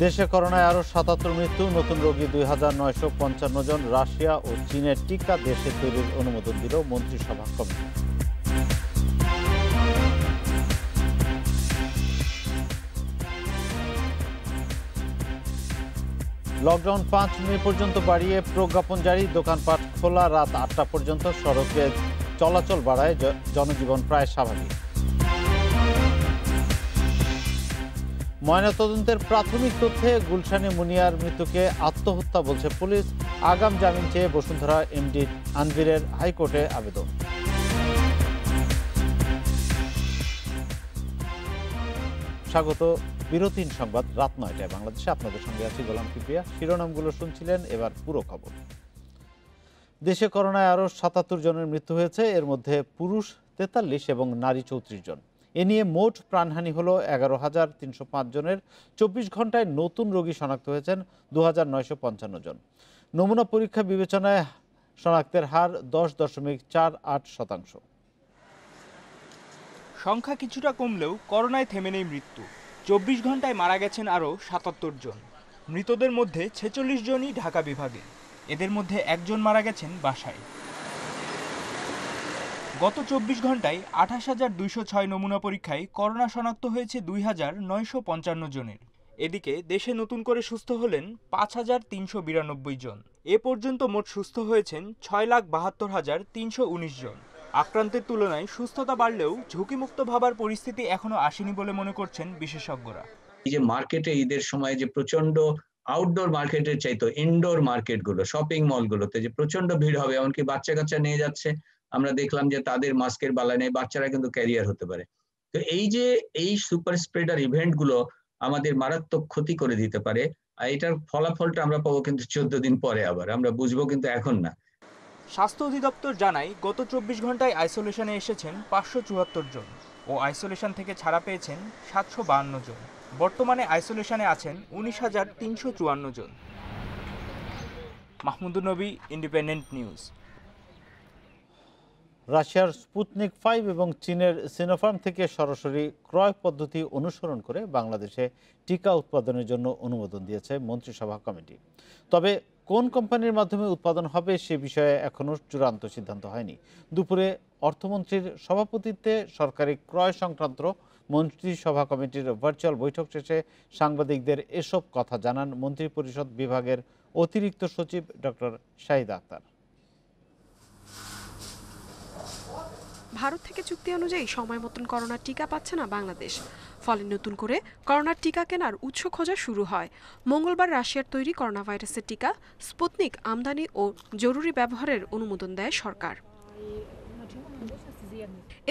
দেশে করোনায় আরও ৭৭ মৃত্যু, নতুন রোগী ২,৯৫৫ জন। রাশিয়া ও চীনের টিকা দেশে তৈরির অনুমোদন দিল মন্ত্রিসভা কমিটি। লকডাউন ৫ মে পর্যন্ত বাড়িয়ে প্রজ্ঞাপন জারি, দোকানপাট খোলা রাত ৮টা পর্যন্ত। সড়কে চলাচল বাড়ায় জনজীবন প্রায় স্বাভাবিক। ময়নাতদন্তের প্রাথমিক তথ্যে গুলশানে মুনিয়ার মৃত্যুকে আত্মহত্যা বলছে পুলিশ। আগাম জামিন চেয়ে বসুন্ধরা এমডি আনভিরের হাইকোর্টে আবেদন। স্বাগত, বিরতিহীন সংবাদ রাত ৯টায় বাংলাদেশে। আপনাদের সঙ্গে আছি গোলাম কিবরিয়া। শিরোনামগুলো শুনছিলেন, এবার পুরো খবর। দেশে করোনায় আরও ৭৭ জনের মৃত্যু হয়েছে, এর মধ্যে পুরুষ ৪৩ এবং নারী ৩৪ জন। এ নিয়ে মোট প্রাণহানি হল ১১,৩০৫ জনের। ২৪ ঘন্টায় নতুন রোগী শনাক্ত হয়েছেন ২,৯৫৫ জন। নমুনা পরীক্ষা বিবেচনায় শনাক্তের হার ১০.৪৮%। সংখ্যা কিছুটা কমলেও করোনায় থেমে নেই মৃত্যু। ২৪ ঘন্টায় মারা গেছেন আরও ৭৭ জন। মৃতদের মধ্যে ৪৬ জনই ঢাকা বিভাগে। এদের মধ্যে একজন মারা গেছেন বাসায়। গত ২৪ ঘন্টায় ২৮,২০৬ নমুনা পরীক্ষায় করোনা শনাক্ত হয়েছে ২,৯৫৫ জনের। এদিকে দেশে নতুন করে সুস্থ হলেন ৫,৩৯২ জন। এ পর্যন্ত মোট সুস্থ হয়েছেন ৬,৭২,৩১৯ জন। আক্রান্তের তুলনায় সুস্থতা বাড়লেও ঝুঁকিমুক্ত ভাবার পরিস্থিতি এখনো আসেনি বলে মনে করছেন বিশেষজ্ঞরা। এই যে মার্কেটে ঈদের সময় যে প্রচন্ড আউটডোর মার্কেটের চাইতো ইনডোর মার্কেটগুলো, শপিং মলগুলোতে যে প্রচন্ড ভিড় হবে, এমনকি বাচ্চা কাচ্চা নিয়ে যাচ্ছে, আমরা দেখলাম যে তাদের মাস্কের বালা নেই, বাচ্চারা কিন্তু ক্যারিয়ার হতে পারে। তো এই যে এই সুপার স্প্রেডার ইভেন্ট গুলো আমাদের মারাত্মক ক্ষতি করে দিতে পারে। আর এটার ফলাফলটা আমরা পাবো কিন্তু ১৪ দিন পরে, আবার আমরা বুঝবো কিন্তু এখন না। স্বাস্থ্য অধিদপ্তর জানায় গত ২৪ ঘন্টায় আইসোলেশনে এসেছেন ৫৭৪ জন ও আইসোলেশন থেকে ছাড়া পেয়েছেন ৭৫২ জন। বর্তমানে আইসোলেশনে আছেন ১৯,৩৫৪ জন। মাহমুদুর নবী, ইন্ডিপেন্ডেন্ট নিউজ। রাশিয়ার স্পুতনিক ৫ এবং চীনের সিনোফার্ম থেকে সরাসরি ক্রয় পদ্ধতি অনুসরণ করে বাংলাদেশে টিকা উৎপাদনের জন্য অনুমোদন দিয়েছে মন্ত্রিসভা কমিটি। তবে কোন কোম্পানির মাধ্যমে উৎপাদন হবে সে বিষয়ে এখনও চূড়ান্ত সিদ্ধান্ত হয়নি। দুপুরে অর্থমন্ত্রীর সভাপতিত্বে সরকারি ক্রয় সংক্রান্ত মন্ত্রিসভা কমিটির ভার্চুয়াল বৈঠক শেষে সাংবাদিকদের এসব কথা জানান মন্ত্রিপরিষদ বিভাগের অতিরিক্ত সচিব ডক্টর শাহিদা আক্তার। ভারত থেকে চুক্তি অনুযায়ী সময় মতন করোনার টিকা পাচ্ছে না বাংলাদেশ। ফলে নতুন করে করোনার টিকা কেনার উৎস খোঁজা শুরু হয়। মঙ্গলবার রাশিয়ার তৈরি করোনা ভাইরাসের টিকা স্পুতনিক আমদানি ও জরুরি ব্যবহারের অনুমোদন দেয় সরকার।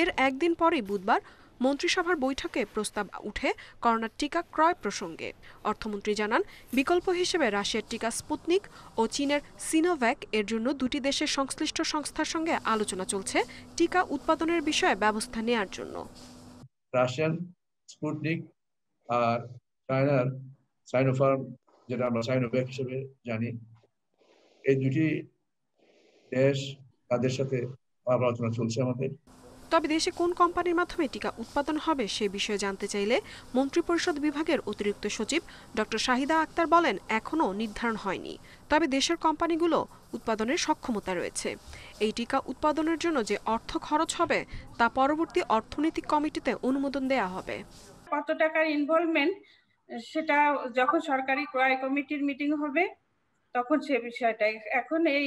এর একদিন পরেই বুধবার মন্ত্রিসভার বৈঠকে প্রস্তাব উঠে করোনার টিকা ক্রয় প্রসঙ্গে। অর্থমন্ত্রী জানান, বিকল্প হিসেবে রাশিয়ার টিকা স্পুতনিক ও চীনের সিনোভ্যাক এর জন্য দুটি দেশের সংশ্লিষ্ট সংস্থার সঙ্গে আলোচনা চলছে টিকা উৎপাদনের বিষয়ে ব্যবস্থা নেয়ার জন্য। রাশিয়ান স্পুতনিক আর চায়নার সাইনোফার্ম, যেটা আমরা সাইনোভ্যাক হিসেবে জানি, এই দুটি দেশ তাদের সাথে আলোচনা চলছে আমাদের। তবে দেশে কোন কোম্পানির মাধ্যমে টিকা উৎপাদন হবে সে বিষয়ে জানতে চাইলে মন্ত্রিপরিষদ বিভাগের অতিরিক্ত সচিব ডক্টর শাহিদা আক্তার বলেন, এখনও নির্ধারণ হয়নি। তবে দেশের কোম্পানিগুলো উৎপাদনের সক্ষমতা রয়েছে। এই টিকা উৎপাদনের জন্য যে অর্থ খরচ হবে তা পরবর্তী অর্থনৈতিক কমিটিতে অনুমোদন দেয়া হবে। কত টাকার ইনভলভমেন্ট সেটা যখন সরকারি ক্রয় কমিটির মিটিং হবে তখন সে বিষয়টা, এখন এই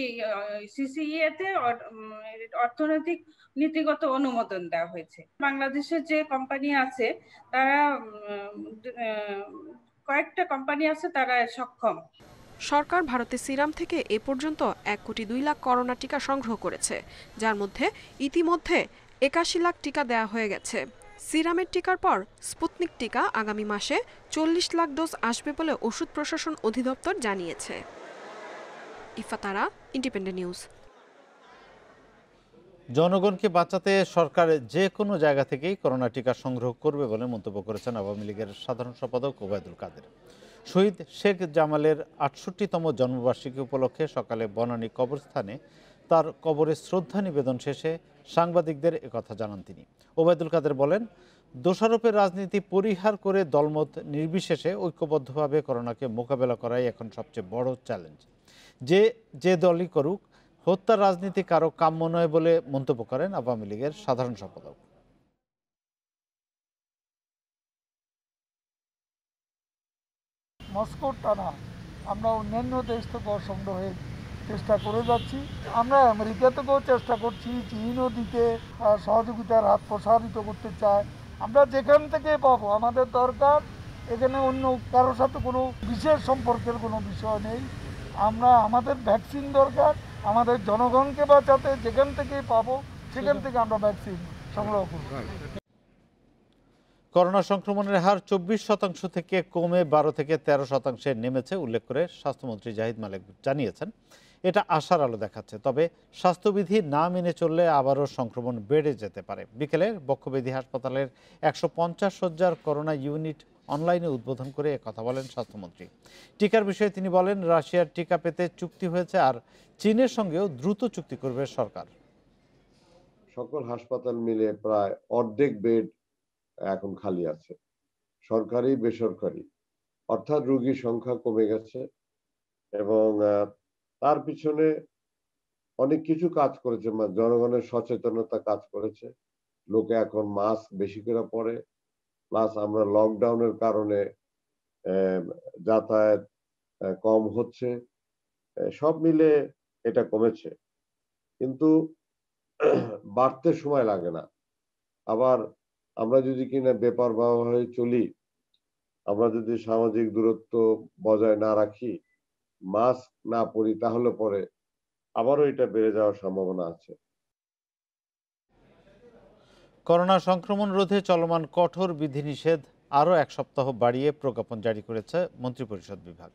সিসিইএ তে অর্থনৈতিক নীতিগত অনুমোদন দেওয়া হয়েছে। বাংলাদেশের যে কোম্পানি আছে তারা কয়েকটা কোম্পানি আছে তারা সক্ষম। সরকার ভারতের সিরাম থেকে এ পর্যন্ত ১,২,০০,০০০ করোনা টিকা সংগ্রহ করেছে, যার মধ্যে ইতিমধ্যে ৮১ লাখ টিকা দেয়া হয়ে গেছে। সিরামের টিকার পর স্পুতনিক টিকা আগামী মাসে ৪০ লাখ ডোজ আসবে বলে ওষুধ প্রশাসন অধিদপ্তর জানিয়েছে। ইফাতারা, ইন্ডিপেন্ডেন্ট নিউজ। জনগণকে বাঁচাতে সরকার যে কোনো জায়গা থেকেই করোনা টিকা সংগ্রহ করবে বলে মন্তব্য করেছেন আওয়ামী লীগের সাধারণ সম্পাদক ওবায়দুল কাদের। শহীদ শেখ জামালের ৬৮তম জন্মবার্ষিকী উপলক্ষে সকালে বনানী কবরস্থানে তার কবরে শ্রদ্ধা নিবেদন শেষে সাংবাদিকদের একথা জানান তিনি। ওবায়দুল কাদের বলেন, দোষারোপের রাজনীতি পরিহার করে দলমত নির্বিশেষে ঐক্যবদ্ধভাবে করোনাকে মোকাবেলা করাই এখন সবচেয়ে বড় চ্যালেঞ্জ। যে দলই করুক, হত্যার রাজনীতি কারো কাম্য নয় বলে মন্তব্য করেন আওয়ামী লীগের সাধারণ সম্পাদক। মস্কোর টানা আমরা অন্যান্য দেশ থেকেও সংগ্রহের চেষ্টা করে যাচ্ছি। আমরা আমেরিকা থেকেও চেষ্টা করছি, চীনও দিতে সহযোগিতার হাত প্রসারিত করতে চায়। আমরা যেখান থেকে পাবো, আমাদের দরকার এখানে অন্য কারোর সাথে কোনো বিশেষ সম্পর্কের কোনো বিষয় নেই। আমাদের ভ্যাকসিন দরকার, আমাদের জনগণকে বাঁচাতে যেখান থেকে পাবো সেখান থেকে আমরা ভ্যাকসিন সংগ্রহ করব। করোনা সংক্রমণের হার ২৪% থেকে কমে ১২ থেকে ১৩% নেমেছে উল্লেখ করে স্বাস্থ্যমন্ত্রী জাহিদ মালেক জানিয়েছেন, এটা আশার আলো দেখাচ্ছে। তবে স্বাস্থ্যবিধি না মেনে চললে আবারও সংক্রমণ বেড়ে যেতে পারে। বিকেলে বক্ষব্যাধি হাসপাতালের ১৫০ শয্যার করোনা ইউনিট অনলাইনে উদ্বোধন করে কথা বলেন স্বাস্থ্যমন্ত্রী। টিকার বিষয়ে তিনি বলেন, রাশিয়ার টিকা পেতে চুক্তি হয়েছে, আর চীনের সঙ্গেও দ্রুত চুক্তি করবে সরকার। সকল হাসপাতাল মিলে প্রায় অর্ধেক বেড এখন খালি আছে, সরকারি বেসরকারি, অর্থাৎ রোগীর সংখ্যা কমে গেছে। এবং তার পিছনে অনেক কিছু কাজ করেছে, জনগণের সচেতনতা কাজ করেছে। লোকে এখন মাস্ক বেশি করে পরে, প্লাস আমরা লকডাউনের কারণে যাতায়াত কম হচ্ছে, সব মিলে এটা কমেছে। কিন্তু বাড়তে সময় লাগে না। আবার আমরা যদি কিনা বেপরোয়া হয়ে চলি, আমরা যদি সামাজিক দূরত্ব বজায় না রাখি, মাস্ক না পরি, তাহলে পরে আবারও এটা বেড়ে যাওয়ার সম্ভাবনা আছে। করোনা সংক্রমণ রোধে চলমান কঠোর বিধিনিষেধ আরও ১ সপ্তাহ বাড়িয়ে প্রজ্ঞাপন জারি করেছে মন্ত্রিপরিষদ বিভাগ।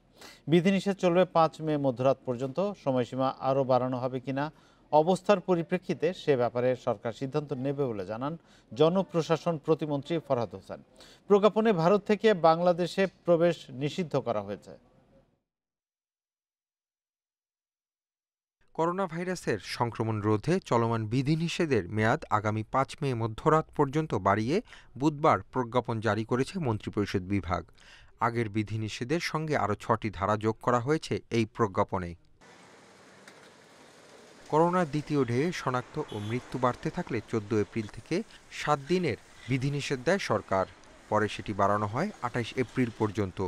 বিধিনিষেধ চলবে ৫ মে মধ্যরাত পর্যন্ত। সময়সীমা আরও বাড়ানো হবে কিনা অবস্থার পরিপ্রেক্ষিতে সে ব্যাপারে সরকার সিদ্ধান্ত নেবে বলে জানান জনপ্রশাসন প্রতিমন্ত্রী ফরহাদ হোসেন। প্রজ্ঞাপনে ভারত থেকে বাংলাদেশে প্রবেশ নিষিদ্ধ করা হয়েছে। করোনা ভাইরাসের সংক্রমণ রোধে চলমান বিধিনিষেধের মেয়াদ আগামী ৫ মে মধ্যরাত পর্যন্ত বাড়িয়ে বুধবার প্রজ্ঞাপন জারি করেছে মন্ত্রিপরিষদ বিভাগ। আগের বিধিনিষেধের সঙ্গে আরও ৬টি ধারা যোগ করা হয়েছে এই প্রজ্ঞাপনে। করোনার দ্বিতীয় ঢেউয়ে শনাক্ত ও মৃত্যু বাড়তে থাকলে ১৪ এপ্রিল থেকে ৭ দিনের বিধিনিষেধ দেয় সরকার। পরে সেটি বাড়ানো হয় ২৮ এপ্রিল পর্যন্ত।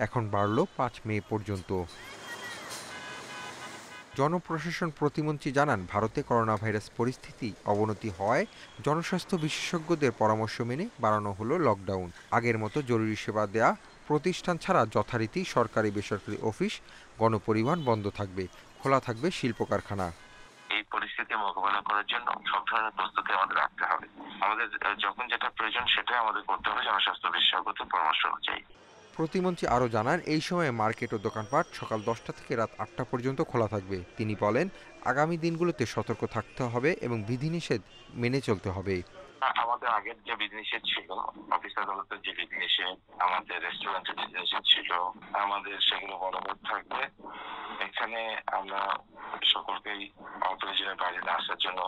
এখন বাড়ল ৫ মে পর্যন্ত। জনপ্রশাসন প্রতিমন্ত্রী জানান, ভারতে করোনা ভাইরাস পরিস্থিতি অবনতি হওয়ায় জনস্বাস্থ্য বিশেষজ্ঞদের পরামর্শ মেনে বাড়ানো হলো লকডাউন। আগের মতো জরুরি সেবা দেয়া প্রতিষ্ঠান ছাড়া যথারীতি সরকারি বেসরকারি অফিস, গণপরিবহন বন্ধ থাকবে, খোলা থাকবে শিল্প কারখানা। এই পরিস্থিতি মোকাবেলা করার জন্য সব ধরনের প্রস্তুতি আমাদের রাখতে হবে। আমাদের যখন যেটা প্রয়োজন সেটাই আমাদের করতে হবে, জনস্বাস্থ্য বিশেষজ্ঞদের পরামর্শ অনুযায়ী। প্রতিমন্ত্রী আরও জানান, এই সময়ে মার্কেট ও দোকানপাট সকাল 10টা থেকে রাত 8টা পর্যন্ত খোলা থাকবে। তিনি বলেন, আগামী দিনগুলোতে সতর্ক থাকতে হবে এবং বিধিনিষেধ মেনে চলতে হবে। আমাদের আগের যে বিধিনিষেধ ছিল, অফিস আদালতের যে বিধিনিষেধ, আমাদের রেস্টুরেন্টের বিধিনিষেধ ছিল, আমাদের সেগুলো বরাবর থাকবে। এখানে আমরা সকলকেই অপ্রয়োজনের বাইরে না আসার জন্য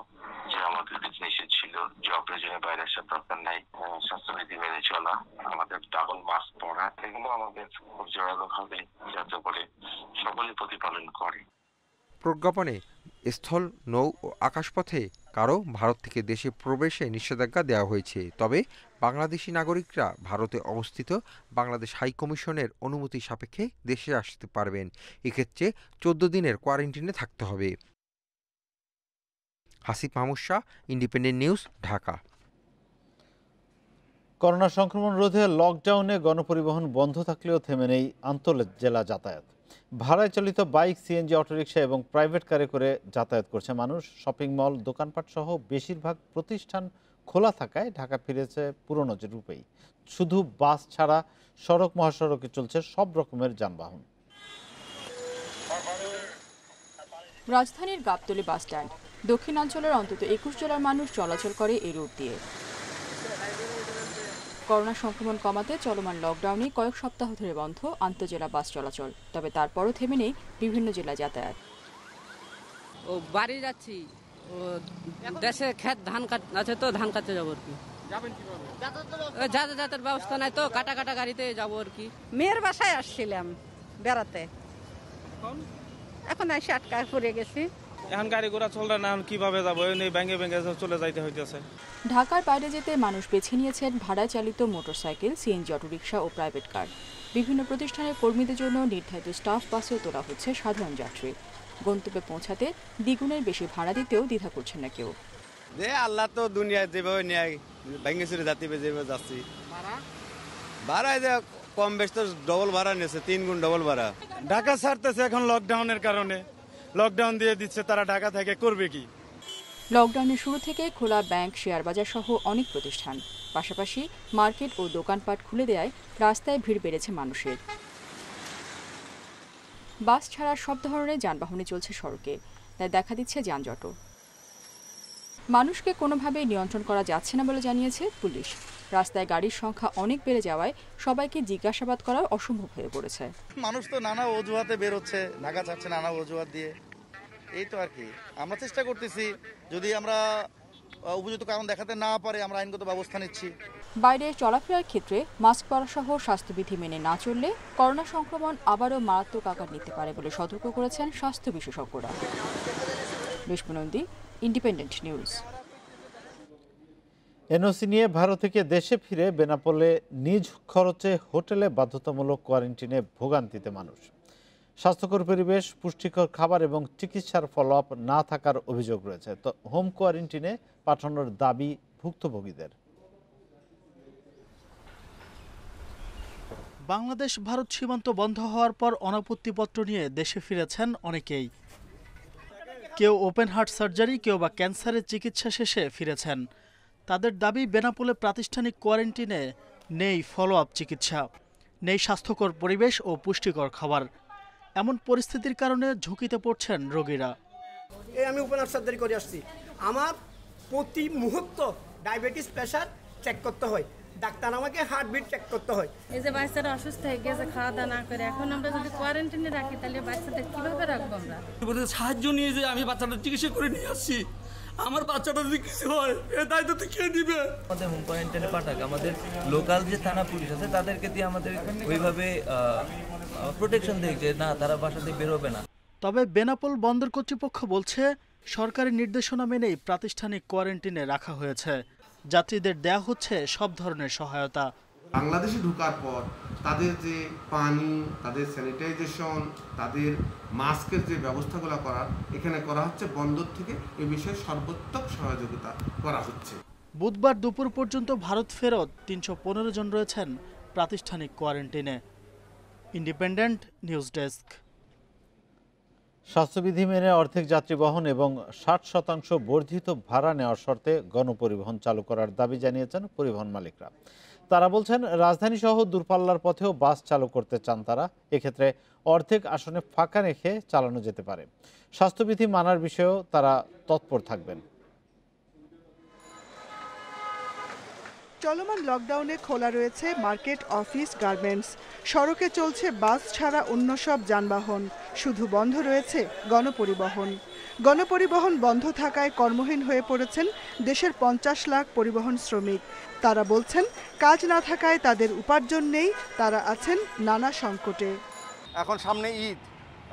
যে আমাদের বিধিনিষেধ ছিল, যে অপ্রয়োজনের বাইরে আসার দরকার নাই, স্বাস্থ্যবিধি মেনে চলা, আমাদের ডাবল মাস্ক পরা, এগুলো আমাদের খুব জোরালো হবে যাতে করে সকলেই প্রতিপালন করে। প্রজ্ঞাপনে স্থল, নৌ ও আকাশপথে কারো ভারত থেকে দেশে প্রবেশে নিষেধাজ্ঞা দেওয়া হয়েছে। তবে বাংলাদেশি নাগরিকরা ভারতে অবস্থিত বাংলাদেশ হাইকমিশনের অনুমতি সাপেক্ষে দেশে আসতে পারবেন। এক্ষেত্রে 14 দিনের কোয়ারেন্টিনে থাকতে হবে। Hasib Mahmud Shah, independent News, Dhaka. Corona সংক্রমণ রোধে লকডাউনে গণপরিবহন বন্ধ থাকলেও থেমে নেই আন্তঃজেলা যাতায়াত। ভাড়ায় চালিত বাইক, সিএনজি, অটোরিকশা এবং প্রাইভেট কারে করে যাতায়াত করছে মানুষ। শপিং মল, দোকানপাট সহ বেশিরভাগ প্রতিষ্ঠান খোলা থাকায় ঢাকা ফিরেছে পুরনো রূপেই। শুধু বাস ছাড়া সড়ক মহাসড়কে চলছে সব রকমের যানবাহন। রাজধানীর গাবতলী বাসস্ট্যান্ড দক্ষিণাঞ্চলের অন্তত 21 জেলার মানুষ চলাচল করে এই রুট দিয়ে। করোনা সংক্রমণ কমাতে চলমান লকডাউনে কয়েক সপ্তাহ ধরে বন্ধ আন্তঃজেলা বাস চলাচল, তবে তারপরও থেমে নেই বিভিন্ন জেলা যাতায়াত। ও বাড়ি যাচ্ছি, ও দেশে ক্ষেত ধান আছে তো ধান কাটতে যাবো আর কি। যাতায়াতের ব্যবস্থা নাই তো কাটা কাটা গাড়িতে যাবো আর কি। মেয়ের বাসায় আসছিলাম বেড়াতে, এখন এসে আটকায় পড়ে গেছি। এখন গাড়ি ঘোড়া চলবে না, কিভাবে যাবো? ব্যাঙ্গে ব্যাঙ্গে চলে যাইতে হইতেছে। ঢাকার বাইরে যেতে মানুষ বেছে নিয়েছেন ভাড়ায় চালিত মোটরসাইকেল, সিএনজি, অটোরিকশা ও প্রাইভেট কার। বিভিন্ন প্রতিষ্ঠানের কর্মীদের জন্য নির্ধারিত স্টাফ বাসেও তোলা হচ্ছে সাধারণ যাত্রী। গন্তব্যে পৌঁছাতে দ্বিগুণের বেশি ভাড়া দিতেও দ্বিধা করছেন না কেউ। আল্লাহ তো দুনিয়ায় যেভাবে নেয় ব্যাঙ্গে চুরে যেভাবে যাচ্ছি, ভাড়ায় যে কম বেশ তো ডবল ভাড়া নিয়েছে, 3 গুণ ডবল ভাড়া। ঢাকা ছাড়তেছে এখন লকডাউনের কারণে, লকডাউন দিয়ে দিচ্ছে, তারা ঢাকা থেকে করবে কি? লকডাউনের শুরু থেকে খোলা ব্যাংক, শেয়ার বাজার সহ অনেক প্রতিষ্ঠান, পাশাপাশি মার্কেট ও দোকানপাট খুলে দেওয়ায় রাস্তায় ভিড় বেড়েছে মানুষের। বাস ছাড়া সব ধরনের যানবাহনে চলছে সড়কে, তাই দেখা দিচ্ছে যানজটও। মানুষকে কোনোভাবেই নিয়ন্ত্রণ করা যাচ্ছে না বলে জানিয়েছে পুলিশ। রাস্তায় গাড়ির সংখ্যা অনেক বেড়ে যাওয়ায় সবাইকে জিজ্ঞাসাবাদ করা অসম্ভব হয়ে পড়েছে। মানুষ তো নানা অজুহাতে বেরোচ্ছে, ঢাকা ছাড়ছে নানা অজুহাত দিয়ে, এই তো আর কি। আমরা চেষ্টা করতেছি, যদি আমরা উপযুক্ত কারণ দেখাতে না পারে আমরা আইনগত ব্যবস্থা নিচ্ছি। বাইরে চলাফেরার ক্ষেত্রে মাস্ক পরা সহ স্বাস্থ্যবিধি মেনে না চললে করোনা সংক্রমণ আবারও মারাত্মক আকার নিতে পারে বলে সতর্ক করেছেন স্বাস্থ্য বিশেষজ্ঞরা। Reshma Nandi, independent news. NOC নিয়ে ভারত থেকে দেশে ফিরে বেনাপোলে নিজ খরচে হোটেলে বাধ্যতামূলক কোয়ারেন্টিনে ভোগান্তিতে মানুষ। স্বাস্থ্যকর পরিবেশ, পুষ্টিকর খাবার এবং চিকিৎসার ফলো আপ না থাকার অভিযোগ রয়েছে। তো হোম কোয়ারেন্টিনে পাঠানোর দাবি ভুক্তভোগীদের। বাংলাদেশ ভারত সীমান্ত বন্ধ হওয়ার পর অনাপত্তিপত্র নিয়ে দেশে ফিরেছেন অনেকেই। কেউ ওপেন হার্ট সার্জারি, কেউ বা ক্যান্সারের চিকিৎসা শেষে ফিরেছেন। তাদের দাবি, বেনাপোলে প্রাতিষ্ঠানিক কোয়ারেন্টিনে নেই ফলো আপ চিকিৎসা, নেই স্বাস্থ্যকর পরিবেশ ও পুষ্টিকর খাবার। এমন পরিস্থিতির কারণে ঝুঁকিতে পড়ছেন রোগীরা। আমি ওপেন হার্ট সার্জারি করে আসছি, আমার প্রতি মুহূর্ত ডায়াবেটিস, প্রেশার চেক করতে হয়, ডাক্তার আমাকে হার্টবিট চেক করতে হয়। এই যে বাচ্চারা অসুস্থ হয়ে গেছে খাওয়া দাওয়া না করে, এখন আমরা যদি কোয়ারেন্টাইনে রাখি তাহলে বাচ্চাদের কিভাবে রাখবো? আমরা সাহায্য নিয়ে যে আমি বাচ্চাটা চিকিৎসা করে নিয়ে আসছি, আমার বাচ্চাটা যদি কিছু হয় এর দায়িত্ব তো কে নিবে? আমাদের হোম কোয়ারেন্টাইনে পাঠাক, আমাদের লোকাল যে থানা পুলিশ আছে তাদেরকে দিয়ে আমাদের ওইভাবে প্রোটেকশন দেয় যে না, তারা বাসা থেকে বেরোবে না। তবে বেনাপোল বন্দর কর্তৃপক্ষ বলছে, সরকারি নির্দেশনা মেনেই প্রাতিষ্ঠানিক কোয়ারেন্টিনে রাখা হয়েছে। যাত্রীদের দেয়া হচ্ছে সব ধরনের সহায়তা। বাংলাদেশে ঢোকার পর তাদের যে পানি, তাদের স্যানিটাইজেশন, তাদের মাস্কের যে ব্যবস্থাগুলো করার এখানে করা হচ্ছে, বন্দর থেকে এ বিষয়ে সর্বোত্তম সহযোগিতা করা হচ্ছে। বুধবার দুপুর পর্যন্ত ভারত ফেরত ৩১৫ জন রয়েছেন প্রাতিষ্ঠানিক কোয়ারেন্টিনে। Independent news desk. স্বাস্থ্যবিধি মেনে অর্ধেক যাত্রী বহন এবং ৬০% বর্ধিত ভাড়া নেওয়ার শর্তে গণপরিবহন চালু করার দাবি জানিয়েছেন পরিবহন মালিকরা। তারা বলছেন, রাজধানী সহ দূরপাল্লার পথেও বাস চালু করতে চান তারা। এক্ষেত্রে অর্ধেক আসনে ফাঁকা রেখে চালানো যেতে পারে। স্বাস্থ্যবিধি মানার বিষয়েও তারা তৎপর থাকবেন। চলমান লকডাউনে খোলা রয়েছে মার্কেট, অফিস, গার্মেন্টস। সড়কে চলছে বাস ছাড়া অন্য সব যানবাহন, শুধু বন্ধ রয়েছে গণপরিবহন। গণপরিবহন বন্ধ থাকায় কর্মহীন হয়ে পড়েছেন দেশের 50 লাখ পরিবহন শ্রমিক। তারা বলছেন, কাজ না থাকায় তাদের উপার্জন নেই, তারা আছেন নানা সংকটে। এখন সামনে ঈদ,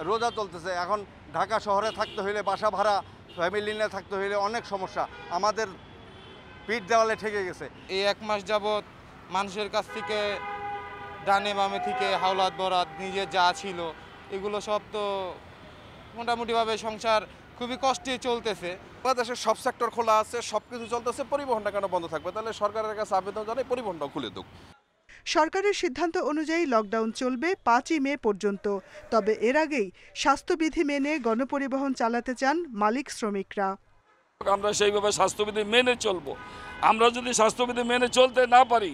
রোজা চলতেছে, এখন ঢাকা শহরে থাকতে হইলে, বাসা ভাড়া, ফ্যামিলি নিয়ে থাকতে হইলে অনেক সমস্যা। আমাদের পিঠ দেওয়ালে ঠেকে গেছে। এই 1 মাস যাবৎ মানুষের কাছ থেকে ডানে বামে থেকে হাওলাত বরাত নিজের যা ছিল এগুলো সব তো মোটামুটিভাবে সংসার খুবই কষ্টে চলতেছে। বাংলাদেশের সব সেক্টর খোলা আছে, সব কিছু চলতেছে, পরিবহনটা কেন বন্ধ থাকবে? তাহলে সরকারের কাছে আবেদন জানাই পরিবহনটাও খুলে দিক। সরকারের সিদ্ধান্ত অনুযায়ী লকডাউন চলবে 5ই মে পর্যন্ত। তবে এর আগেই স্বাস্থ্যবিধি মেনে গণপরিবহন চালাতে চান মালিক শ্রমিকরা। আমরা সেইভাবে স্বাস্থ্যবিধি মেনে চলবো। আমরা যদি স্বাস্থ্যবিধি মেনে চলতে না পারি,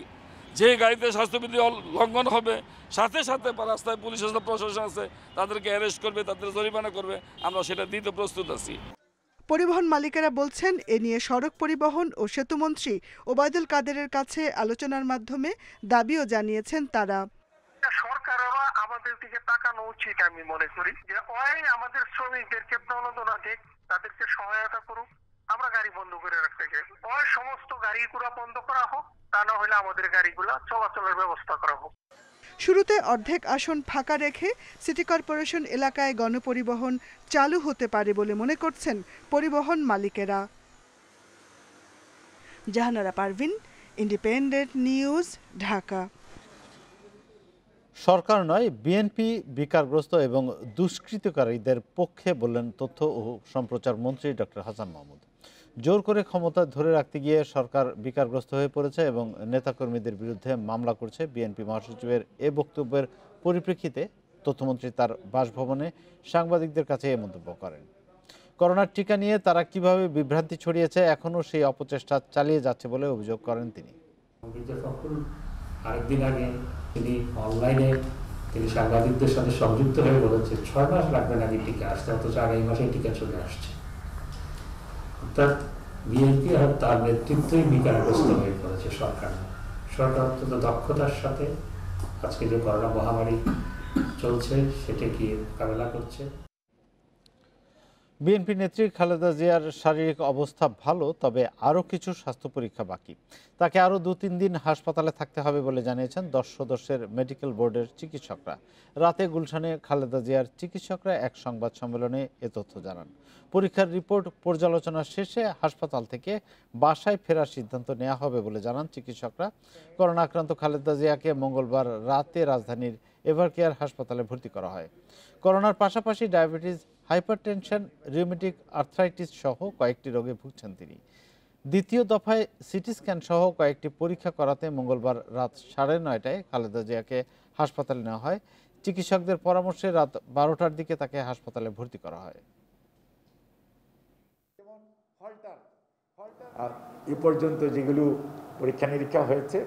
যে গাড়িতে স্বাস্থ্যবিধি লঙ্ঘন হবে সাথে সাথে রাস্তায় পুলিশ আছে, প্রশাসন আছে, তাদেরকে অ্যারেস্ট করবে, তাদের জরিমানা করবে। আমরা সেটা দিতে প্রস্তুত আছি। পরিবহন মালিকেরা বলছেন এ নিয়ে সড়ক পরিবহন ও সেতুমন্ত্রী ওবায়দুল কাদেরের কাছে আলোচনার মাধ্যমে দাবিও জানিয়েছেন তারা। সরকারেরও আমাদের দিকে তাকানো উচিত, আমি মনে করি যে ওই আমাদের শ্রমিকদেরকে প্রণোদনা দিক, তাদেরকে সহায়তা করুক, আমরা গাড়ি বন্ধ করে রাখতে চাই। ওই সমস্ত গাড়িগুলো বন্ধ করা হোক, তা না হলে আমাদের গাড়িগুলো চলাচলের ব্যবস্থা করা হোক। শুরুতে অর্ধেক আসন ফাঁকা রেখে সিটি কর্পোরেশন এলাকায় গণপরিবহন চালু হতে পারে বলে মনে করছেন পরিবহন মালিকেরা। Jahanara Parvin, Independent News, Dhaka. সরকার নয়, বিএনপি বিকারগ্রস্ত এবং দুষ্কৃতকারীদের পক্ষে বললেন তথ্য ও সম্প্রচার মন্ত্রী ডক্টর হাসান মাহমুদ। জোর করে ক্ষমতা ধরে রাখতে গিয়ে সরকার বিকারগ্রস্ত হয়ে পড়েছে এবং নেতাকর্মীদের বিরুদ্ধে মামলা করছে। বিএনপি মহাসচিবের এ বক্তব্যের পরিপ্রেক্ষিতে তথ্যমন্ত্রী তার বাসভবনে সাংবাদিকদের কাছে এ মন্তব্য করেন। করোনার টিকা নিয়ে তারা কিভাবে বিভ্রান্তি ছড়িয়েছে এখনও সেই অপচেষ্টা চালিয়ে যাচ্ছে বলে অভিযোগ করেন তিনি। আরেকদিন আগে তিনি অনলাইনে তিনি সাংবাদিকদের সাথে সংযুক্ত হয়ে বলেছে 6 মাস লাগবে নাকি টিকা আসতে, অথচ আগামী মাসে টিকা চলে আসছে। অর্থাৎ বিএনপি আর তার নেতৃত্বই বিকারগ্রস্ত হয়ে পড়েছে। সরকার অত্যন্ত দক্ষতার সাথে আজকে যে করোনা মহামারী চলছে সেটাকে মোকাবেলা করছে। বিএনপি নেত্রী খালেদা জিয়ার শারীরিক অবস্থা ভালো, তবে আরও কিছু স্বাস্থ্য পরীক্ষা বাকি। তাকে আরও 2-3 দিন হাসপাতালে থাকতে হবে বলে জানিয়েছেন 10 সদস্যের মেডিকেল বোর্ডের চিকিৎসকরা। রাতে গুলশানে খালেদা জিয়ার চিকিৎসকরা এক সংবাদ সম্মেলনে এ তথ্য জানান। পরীক্ষার রিপোর্ট পর্যালোচনা শেষে হাসপাতাল থেকে বাসায় ফেরার সিদ্ধান্ত নেওয়া হবে বলে জানান চিকিৎসকরা। করোনা আক্রান্ত খালেদা জিয়াকে মঙ্গলবার রাতে রাজধানীর এভারকেয়ার হাসপাতালে ভর্তি করা হয়। করোনার পাশাপাশি ডায়াবেটিস, হাইপারটেনশন, রিউমেটিক আর্থ্রাইটিস সহ কয়েকটি রোগে ভুগছেন তিনি। দ্বিতীয় দফায় সিটি স্ক্যান সহ কয়েকটি পরীক্ষা করাতে মঙ্গলবার রাত 9:30টায় খালেদা জিয়াকে হাসপাতালে নেওয়া হয়। চিকিৎসকদের পরামর্শে রাত 12টার দিকে তাকে হাসপাতালে ভর্তি করা হয়। এ পর্যন্ত যেগুলো পরীক্ষা নিরীক্ষা হয়েছে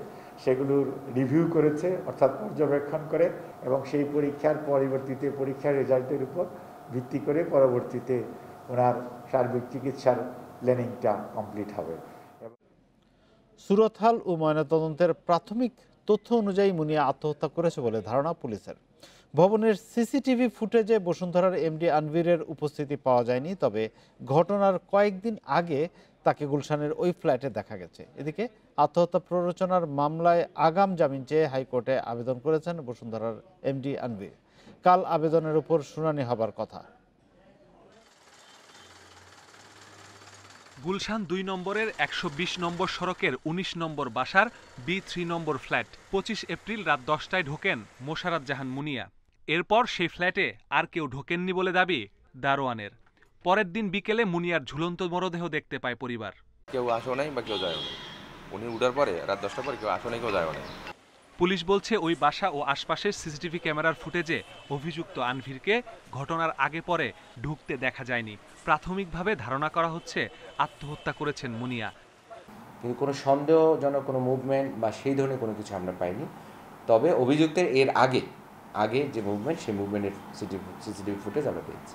সেগুলোর রিভিউ করেছে, অর্থাৎ পর্যবেক্ষণ করে, এবং সেই পরীক্ষার পরবর্তীতে পরীক্ষার রেজাল্টের উপর ভিত্তি করে পরবর্তীতে ওনার সার্বিক চিকিৎসার প্ল্যানিংটা কমপ্লিট হবে। সুরতহাল ও ময়নাতদন্তের প্রাথমিক তথ্য অনুযায়ী মুনিয়া আত্মহত্যা করেছে বলে ধারণা পুলিশের। ভবনের সিসিটিভি ফুটেজে বসুন্ধরার এমডি আনভীরের উপস্থিতি পাওয়া যায়নি, তবে ঘটনার কয়েকদিন আগে তাকে গুলশানের ওই ফ্ল্যাটে দেখা গেছে। এদিকে আত্মহত্যা প্ররোচনার মামলায় আগাম জামিন চেয়ে হাইকোর্টে আবেদন করেছেন বসুন্ধরার এমডি আনভীর। কাল আবেদনের উপর শুনানি হবার কথা। গুলশান 2 নম্বরের 120 নম্বর সড়কের 19 নম্বর বাসার B3 নম্বর ফ্ল্যাট 25 এপ্রিল রাত 10টায় ঢোকেন মোশাররত জাহান মুনিয়া। এরপর সেই ফ্ল্যাটে আর কেউ ঢোকেননি বলে দাবি দারোয়ানের। পরের দিন বিকেলে মুনিয়ার ঝুলন্ত মরদেহ দেখতে পায় পরিবার। কেউ আসো নাই বা কেউ যায় না, উনি উঠার পরে রাত 10টার পরে কেউ আসো নাই, কেউ যায় না। পুলিশ বলছে ওই বাসা ও আশপাশের সিসিটিভি ক্যামেরার ফুটেজে অভিযুক্ত আনভীরকে ঘটনার আগে পরে ঢুকতে দেখা যায়নি। প্রাথমিকভাবে ধারণা করা হচ্ছে আত্মহত্যা করেছেন মুনিয়া। কিন্তু কোনো সন্দেহজনক কোনো মুভমেন্ট বা সেই ধরনের কোনো কিছু আমরা পাইনি। তবে অভিযুক্তের এর আগে যে মুভমেন্ট, সেই মুভমেন্টের সিসিটিভি ফুটেজ আমরা পেয়েছি।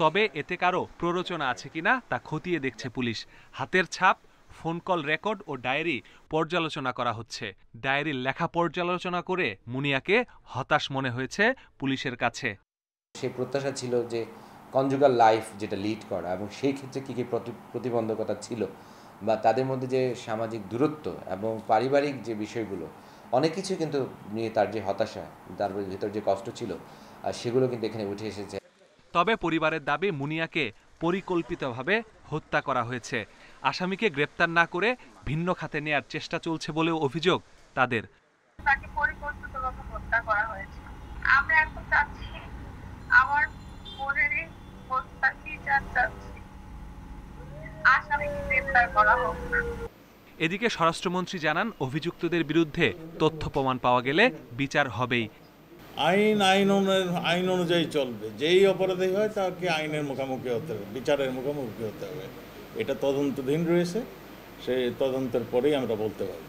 তবে এতে কারো প্ররোচনা আছে কিনা তা খতিয়ে দেখছে পুলিশ। হাতের ছাপ, ফোন কল রেকর্ড ও ডায়েরি পর্যালোচনা করা হচ্ছে। ডায়েরির লেখা পর্যালোচনা করে মুনিয়াকে হতাশ মনে হয়েছে পুলিশের কাছে। সেই প্রত্যাশা ছিল যে কনজুগাল লাইফ যেটা লিড করা, এবং সেই ক্ষেত্রে কী কী প্রতিবন্ধকতা ছিল, বা তাদের মধ্যে যে সামাজিক দূরত্ব এবং পারিবারিক যে বিষয়গুলো, অনেক কিছু কিন্তু নিয়ে তার যে হতাশা, তার ভিতর যে কষ্ট ছিল, সেগুলো কিন্তু এখানে উঠে এসেছে। তবে পরিবারের দাবি মুনিয়াকে পরিকল্পিতভাবে হত্যা করা হয়েছে। আসামিকে গ্রেপ্তার না করে ভিন্ন খাতে নেয়ার চেষ্টা চলছে বলেও অভিযোগ তাদের। তাকে পরিকল্পিতভাবে হত্যা করা হয়েছে। আমরা এখন চাচ্ছি আমার বোনের হত্যার বিচার চাচ্ছি, আসামিকে গ্রেপ্তার করা হোক। এদিকে স্বরাষ্ট্রমন্ত্রী জানান, অভিযুক্তদের বিরুদ্ধে তথ্য প্রমাণ পাওয়া গেলে বিচার হবেই। আইন অনুযায়ী চলবে। যেই অপরাধী হয় তাকে আইনের মুখোমুখি হতে হবে, বিচারের মুখোমুখি হতে হবে। এটা তদন্তাধীন রয়েছে, সেই তদন্তের পরেই আমরা বলতে পারব।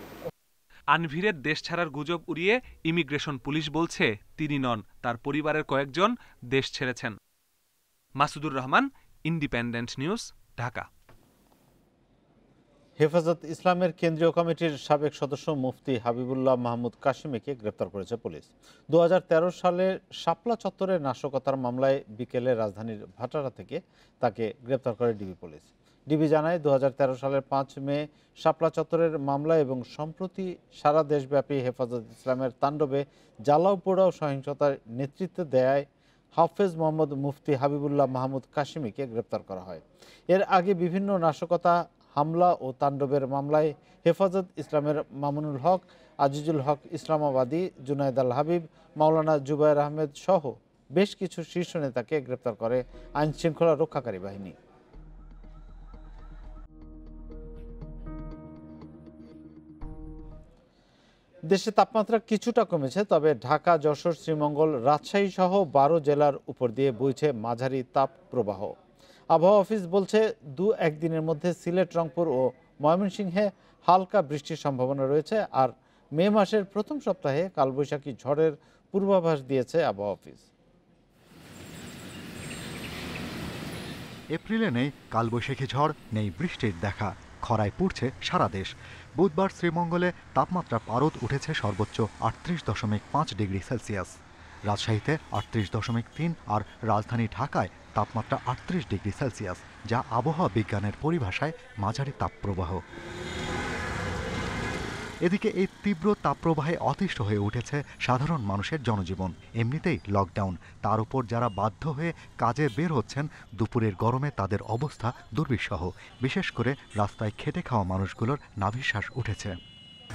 আনভীরের দেশ ছাড়ার গুজব উড়িয়ে ইমিগ্রেশন পুলিশ বলছে তিনি নন, তার পরিবারের কয়েকজন দেশ ছেড়েছেন। Masudur Rahman, Independent News, Dhaka. হেফাজত ইসলামের কেন্দ্রীয় কমিটির সাবেক সদস্য মুফতি হাবিবুল্লাহ মাহমুদ কাশিমিকে গ্রেপ্তার করেছে পুলিশ। 2013 সালে শাপলা চত্বরে নাশকতার মামলায় বিকেলে রাজধানীর ভাটারা থেকে তাকে গ্রেপ্তার করে ডিবি পুলিশ। ডিবি জানায় 2013 সালের 5 মে শাপলা চত্বরের মামলা এবং সম্প্রতি সারা দেশব্যাপী হেফাজত ইসলামের তাণ্ডবে জ্বালাও পোড়াও সহিংসতার নেতৃত্ব দেয় হাফেজ মোহাম্মদ মুফতি হাবিবুল্লাহ মাহমুদ কাশিমিকে গ্রেপ্তার করা হয়। এর আগে বিভিন্ন নাশকতা, হামলা ও তাণ্ডবের মামলায় হেফাজত ইসলামের মামুনুল হক, আজিজুল হক ইসলামাবাদী, জুনায়েদ আল হাবিব, মাওলানা জুবায়ের আহমেদ সহ বেশ কিছু শীর্ষ নেতাকে গ্রেপ্তার করে আইনশৃঙ্খলা রক্ষাকারী বাহিনী। দেশে তাপমাত্রা কিছুটা কমেছে, তবে ঢাকা, যশোর, শ্রীমঙ্গল, রাজশাহী সহ 12 জেলার উপর দিয়ে বইছে মাঝারি তাপ প্রবাহ। আবহাওয়া অফিস বলছে 2-1 দিনের মধ্যে সিলেট, রংপুর ও ময়মনসিংহে হালকা বৃষ্টির সম্ভাবনা রয়েছে। আর মে মাসের প্রথম সপ্তাহে কালবৈশাখী ঝড়ের পূর্বাভাস দিয়েছে আবহাওয়া অফিস। এপ্রিলে নেই কালবৈশাখী ঝড়, নেই বৃষ্টির দেখা, খরায় পুড়ছে সারা দেশ। বুধবার শ্রীমঙ্গলে তাপমাত্রার পারদ উঠেছে সর্বোচ্চ 38.5 ডিগ্রি সেলসিয়াস, রাজশাহীতে 38.3 আর রাজধানী ঢাকায় তাপমাত্রা 38 ডিগ্রি সেলসিয়াস, যা আবহাওয়া বিজ্ঞানের পরিভাষায় মাঝারি তাপপ্রবাহ। এদিকে এই তীব্র তাপপ্রবাহে অতিষ্ঠ হয়ে উঠেছে সাধারণ মানুষের জনজীবন। এমনিতেই লকডাউন, তার উপর যারা বাধ্য হয়ে কাজে বের হচ্ছেন, দুপুরের গরমে তাদের অবস্থা দুর্বিষহ। বিশেষ করে রাস্তায় খেটে খাওয়া মানুষগুলোর নাভিশ্বাস উঠেছে।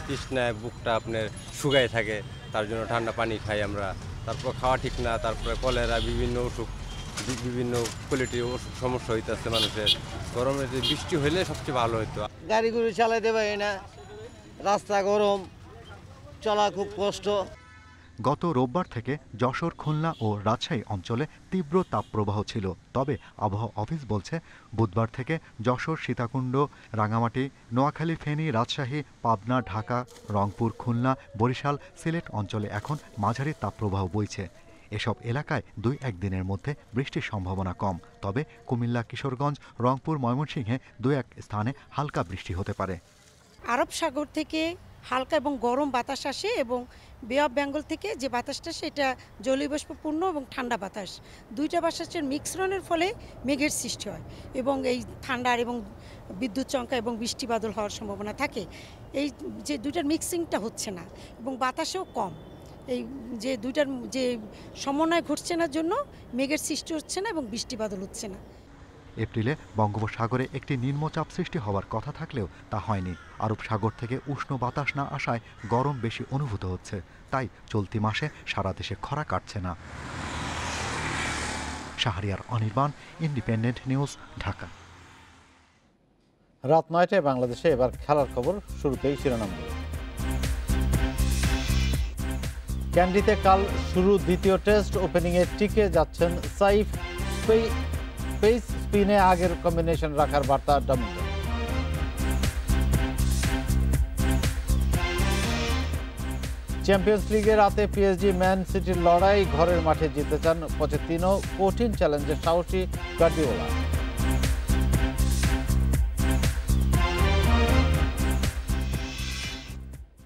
তৃষ্ণায় বুকটা আপনার শুকায় থাকে, তার জন্য ঠান্ডা পানি খাই আমরা। তারপর খাওয়া ঠিক না, তারপরে কলেরা, বিভিন্ন অসুখ, বিভিন্ন কোয়ালিটির অসুখ সমস্যা হইতেছে মানুষের। গরমে যে বৃষ্টি হইলে সবচেয়ে ভালো হতো। গাড়িগুলো চালাতে পারি না, রাস্তা গরম, চলা খুব কষ্ট। গত রোববার থেকে যশোর, খুলনা ও রাজশাহী অঞ্চলে তীব্র তাপপ্রবাহ ছিল। তবে আবহাওয়া অফিস বলছে বুধবার থেকে যশোর, সীতাকুণ্ড, রাঙামাটি, নোয়াখালী, ফেনী, রাজশাহী, পাবনা, ঢাকা, রংপুর, খুলনা, বরিশাল, সিলেট অঞ্চলে এখন মাঝারি তাপপ্রবাহ বইছে। এসব এলাকায় 2-1 দিনের মধ্যে বৃষ্টির সম্ভাবনা কম। তবে কুমিল্লা, কিশোরগঞ্জ, রংপুর, ময়মনসিংহে 2-1 স্থানে হালকা বৃষ্টি হতে পারে। আরব সাগর থেকে হালকা এবং গরম বাতাস আসে এবং বে অফ বেঙ্গল থেকে যে বাতাসটা সেটা জলীয়বাষ্পপূর্ণ এবং ঠান্ডা বাতাস, দুইটা বাতাসের মিশ্রণের ফলে মেঘের সৃষ্টি হয় এবং এই ঠান্ডার এবং বিদ্যুৎ চমকা এবং বৃষ্টি বাদল হওয়ার সম্ভাবনা থাকে। এই যে দুইটার মিক্সিংটা হচ্ছে না এবং বাতাসেও কম, এই যে দুইটার যে সমন্বয় ঘটছে না জন্য মেঘের সৃষ্টি হচ্ছে না এবং বৃষ্টি বাদল হচ্ছে না। এপ্রিলে বঙ্গোপসাগরে একটি নিম্নচাপ সৃষ্টি হওয়ার কথা থাকলেও তা হয়নি। আরব সাগর থেকে উষ্ণ বাতাস না আসায় গরম বেশি অনুভূত হচ্ছে, তাই চলতি মাসে সারা দেশে খরা কাটছে না। Shahriar Anirban, Independent News, Dhaka. রাত 9টায় বাংলাদেশে এবার খেলার খবর। শুরুতেই শিরোনামগুলো। ক্যান্ডিতে কাল শুরু দ্বিতীয় টেস্ট। ওপেনিংয়ে টিকে যাচ্ছেন সাইফ। পেস স্পিনে আগের কম্বিনেশন রাখার বার্তা ডমিঙ্গো। চ্যাম্পিয়ন্স লিগে রাতে পিএসজি ম্যান সিটির লড়াই, ঘরের মাঠে জিততে চান পোচেত্তিনো। কঠিন চ্যালেঞ্জে সাহসী গার্দিওলা।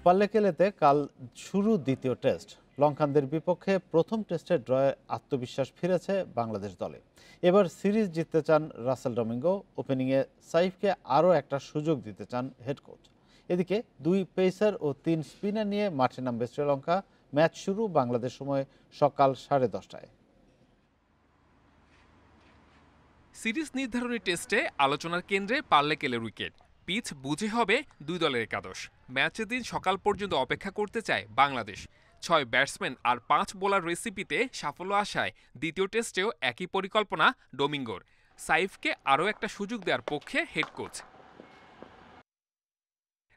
পাল্লেকেলেতে কাল শুরু দ্বিতীয় টেস্ট। লঙ্কানদের বিপক্ষে প্রথম টেস্টে ড্রয়ে আত্মবিশ্বাস ফিরেছে বাংলাদেশ দলে। এবার সিরিজ জিততে চান রাসেল ডমিঙ্গো। ওপেনিংয়ে সাইফকে আরও একটা সুযোগ দিতে চান হেড কোচ। এদিকে 2 পেসার ও 3 স্পিনার নিয়ে মাঠে নামবে শ্রীলঙ্কা। ম্যাচ শুরু বাংলাদেশ সময় সকাল 10:30টায়। সিরিজ নির্ধারণী টেস্টে আলোচনার কেন্দ্রে পাল্লেকেলের উইকেট। পিচ বুঝে হবে দুই দলের একাদশ। ম্যাচের দিন সকাল পর্যন্ত অপেক্ষা করতে চায় বাংলাদেশ। 6 ব্যাটসম্যান আর 5 বোলার রেসিপিতে সাফল্য আসায় দ্বিতীয় টেস্টেও একই পরিকল্পনা ডোমিঙ্গোর। সাইফকে আরও একটা সুযোগ দেওয়ার পক্ষে হেড কোচ।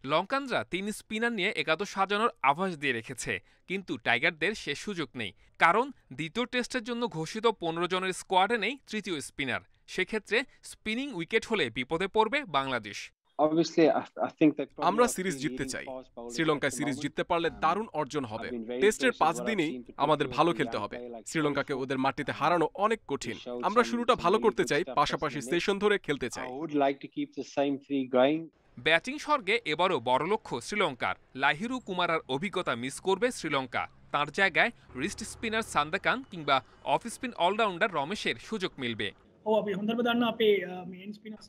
লঙ্কানরা 3 স্পিনার নিয়ে একাদশ সাজানোর আভাস দিয়ে রেখেছে, কিন্তু টাইগারদের সে সুযোগ নেই। কারণ দ্বিতীয় টেস্টের জন্য ঘোষিত 15 জনের স্কোয়াডে নেই তৃতীয় স্পিনার। সেক্ষেত্রে স্পিনিং উইকেট হলে বিপদে পড়বে বাংলাদেশ। আমরা সিরিজ জিততে চাই। শ্রীলঙ্কায় সিরিজ জিততে পারলে দারুণ অর্জন হবে। টেস্টের 5 দিনই আমাদের ভালো খেলতে হবে। শ্রীলঙ্কাকে ওদের মাটিতে হারানো অনেক কঠিন। আমরা শুরুটা ভালো করতে চাই, পাশাপাশি সেশন ধরে খেলতে চাই। ব্যাটিং স্বর্গে এবারও বড় লক্ষ্য শ্রীলঙ্কার। লাহিরু কুমারার অভিজ্ঞতা মিস করবে শ্রীলঙ্কা। তার জায়গায় রিস্ট স্পিনার সান্দাকান কিংবা অফ স্পিন অলরাউন্ডার রমেশের সুযোগ মিলবে।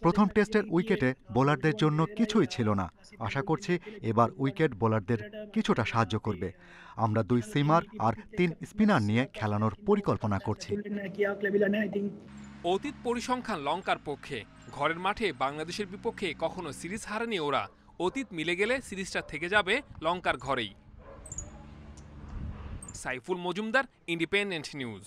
প্রথম টেস্টের উইকেটে বোলারদের জন্য কিছুই ছিল না। আশা করছি এবার উইকেট বোলারদের কিছুটা সাহায্য করবে। আমরা 2 সিমার আর 3 স্পিনার নিয়ে খেলানোর পরিকল্পনা করছি। অতীত পরিসংখ্যান লঙ্কার পক্ষে। ঘরের মাঠে বাংলাদেশের বিপক্ষে কখনো সিরিজ হারেনি ওরা। অতীত মিলে গেলে সিরিজটা থেকে যাবে লঙ্কার ঘরেই। Saiful Majumdar, independent news.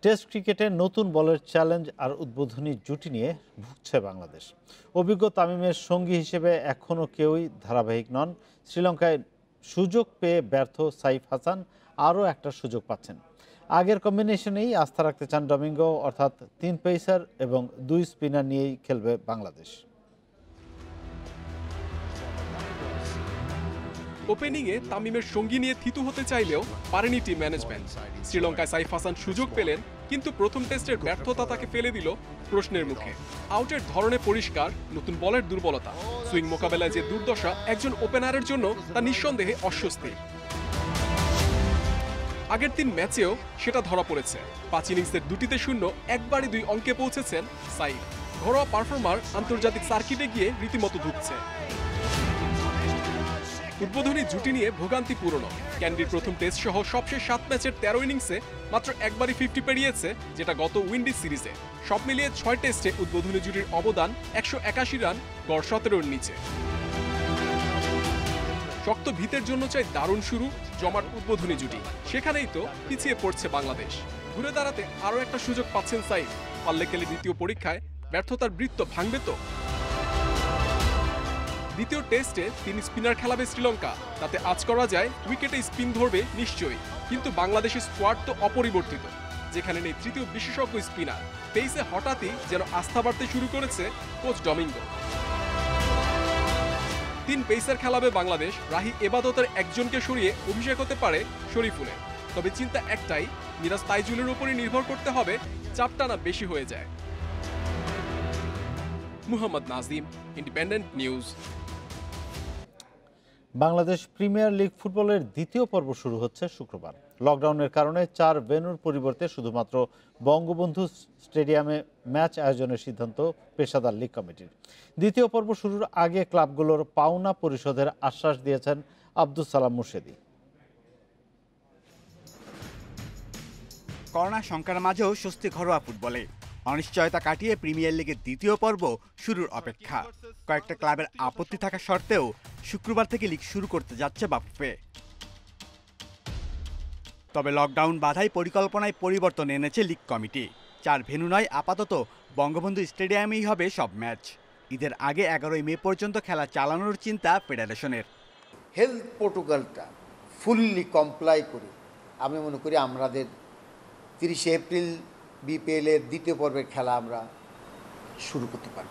Test ক্রিকেটে নতুন বলের চ্যালেঞ্জ আর উদ্বোধনী জুটি নিয়ে ভুগছে বাংলাদেশ। অভিজ্ঞ তামিমের সঙ্গী হিসেবে এখনও কেউই ধারাবাহিক নন। শ্রীলঙ্কায় সুযোগ পেয়ে ব্যর্থ সাইফ হাসান আরও একটা সুযোগ পাচ্ছেন। আগের কম্বিনেশনেই আস্থা রাখতে চান ডমিঙ্গো, অর্থাৎ 3 পেসার এবং 2 স্পিনার নিয়েই খেলবে বাংলাদেশ। ওপেনিংয়ে তামিমের সঙ্গী নিয়ে থিতু হতে চাইলেও পারেনি টিম ম্যানেজমেন্ট। শ্রীলঙ্কায় সাইফ হাসান সুযোগ পেলেন, কিন্তু প্রথম টেস্টের ব্যর্থতা তাকে ফেলে দিল প্রশ্নের মুখে। আউটের ধরনে পরিষ্কার, নতুন বলের দুর্বলতা, সুইং মোকাবেলায় যে দুর্দশা একজন ওপেনারের জন্য তা নিঃসন্দেহে অস্বস্তি। আগের 3 ম্যাচেও সেটা ধরা পড়েছে। 5 ইনিংসের 2টিতে 0, একবারই 2 অঙ্কে পৌঁছেছেন সাইফ। ঘরোয়া পারফর্মার আন্তর্জাতিক সার্কিটে গিয়ে রীতিমতো ধুঁকছে। উদ্বোধনী জুটি নিয়ে ভোগান্তি পুরনো। ক্যান্ডির প্রথম টেস্ট সহ সবশেষ 7 ম্যাচের 13 ইনিংসে মাত্র একবারই 50 পেরিয়েছে, যেটা গত উইন্ডিজ সিরিজে। সব মিলিয়ে 6 টেস্টে উদ্বোধনী জুটির অবদান 181 রান, গড় 17-এর নিচে। শক্ত ভিতের জন্য চাই দারুণ শুরু, জমাট উদ্বোধনী জুটি। সেখানেই তো পিছিয়ে পড়ছে বাংলাদেশ। ঘুরে দাঁড়াতে আরও একটা সুযোগ পাচ্ছেন সাইফ। পাল্লে খেলে দ্বিতীয় পরীক্ষায় ব্যর্থতার বৃত্ত ভাঙবে তো। দ্বিতীয় টেস্টে 3 স্পিনার খেলাবে শ্রীলঙ্কা। তাতে আজ করা যায় উইকেটে স্পিন ধরবে নিশ্চয়ই, কিন্তু বাংলাদেশের স্কোয়াড তো অপরিবর্তিত, যেখানে নেই তৃতীয় বিশেষজ্ঞ স্পিনার। পেসে হঠাৎই যেন আস্থা বাড়তে শুরু করেছে কোচ ডমিঙ্গো। 3 পেসার খেলাবে বাংলাদেশ। রাহি এবাদতের একজনকে সরিয়ে অভিষেক হতে পারে শরীফুলের। তবে চিন্তা একটাই, মিরাজ তাইজুলের উপরই নির্ভর করতে হবে, চাপটা না বেশি হয়ে যায়। Muhammad Nazim, independent news. Bangladesh premier league ফুটবলের দ্বিতীয় পর্ব শুরু হচ্ছে শুক্রবার। লকডাউনের কারণে 4 ভেন্যুর পরিবর্তে শুধুমাত্র বঙ্গবন্ধু স্টেডিয়ামে ম্যাচ আয়োজনের সিদ্ধান্ত পেশাদার লিগ কমিটির। দ্বিতীয় পর্ব শুরুর আগে ক্লাবগুলোর পাওনা পরিশোধের আশ্বাস দিয়েছেন আব্দুস সালাম মুর্শেদী। করোনা সংকটের মাঝেও স্বস্তি ঘরোয়া ফুটবলে। অনিশ্চয়তা কাটিয়ে প্রিমিয়ার লিগের দ্বিতীয় পর্ব শুরুর অপেক্ষা। কয়েকটা ক্লাবের আপত্তি থাকা সত্ত্বেও শুক্রবার থেকে লিগ শুরু করতে যাচ্ছে বাফুফে। তবে লকডাউন বাধাই পরিকল্পনায় পরিবর্তন এনেছে লিগ কমিটি। 4 ভেন্যু নয়, আপাতত বঙ্গবন্ধু স্টেডিয়ামেই হবে সব ম্যাচ। ঈদের আগে 11 মে পর্যন্ত খেলা চালানোর চিন্তা ফেডারেশনের। হেলথ প্রোটোকলটা ফুললি কমপ্লাই করে আমি মনে করি আমাদের 30 এপ্রিল বিপিএলের দ্বিতীয় পর্বের খেলা আমরা শুরু করতে পারব।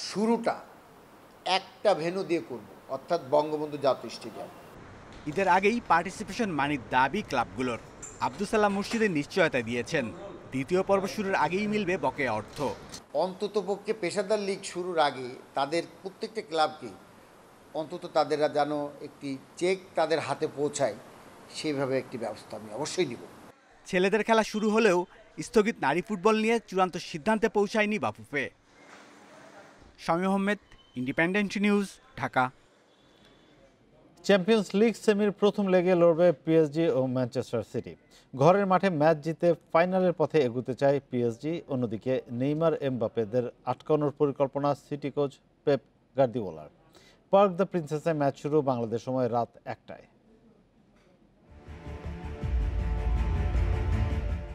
শুরুটা একটা ভেন্যু দিয়ে করব, অর্থাৎ বঙ্গবন্ধু জাতীয় স্টেডিয়াম। ঈদের আগেই পার্টিসিপেশন মানির দাবি ক্লাবগুলোর। আব্দুস সালাম মুর্শেদী নিশ্চয়তা দিয়েছেন, দ্বিতীয় পর্ব শুরুর আগেই মিলবে বকেয়া অর্থ। অন্ততপক্ষে পেশাদার লিগ শুরুর আগে তাদের প্রত্যেকটা ক্লাবকে অন্তত তাদের যেন একটি চেক তাদের হাতে পৌঁছায়, সেইভাবে একটি ব্যবস্থা আমি অবশ্যই নিব। ছেলেদের খেলা শুরু হলেও স্থগিত নারী ফুটবল নিয়ে চূড়ান্ত সিদ্ধান্তে পৌঁছায়নি BAFUFE. Shamim Ahmed, Independent News, Dhaka. Champions League সেমির প্রথম লেগে লড়বে পিএসজি ও ম্যানচেস্টার সিটি। ঘরের মাঠে ম্যাচ জিতে ফাইনালের পথে এগুতে চায় পিএসজি। অন্যদিকে নেইমার এমবাপেদের আটকানোর পরিকল্পনা সিটি কোচ পেপ গার্দিওলার। পার্ক দ্য প্রিন্সেসে ম্যাচ শুরু বাংলাদেশ সময় রাত 1টায়।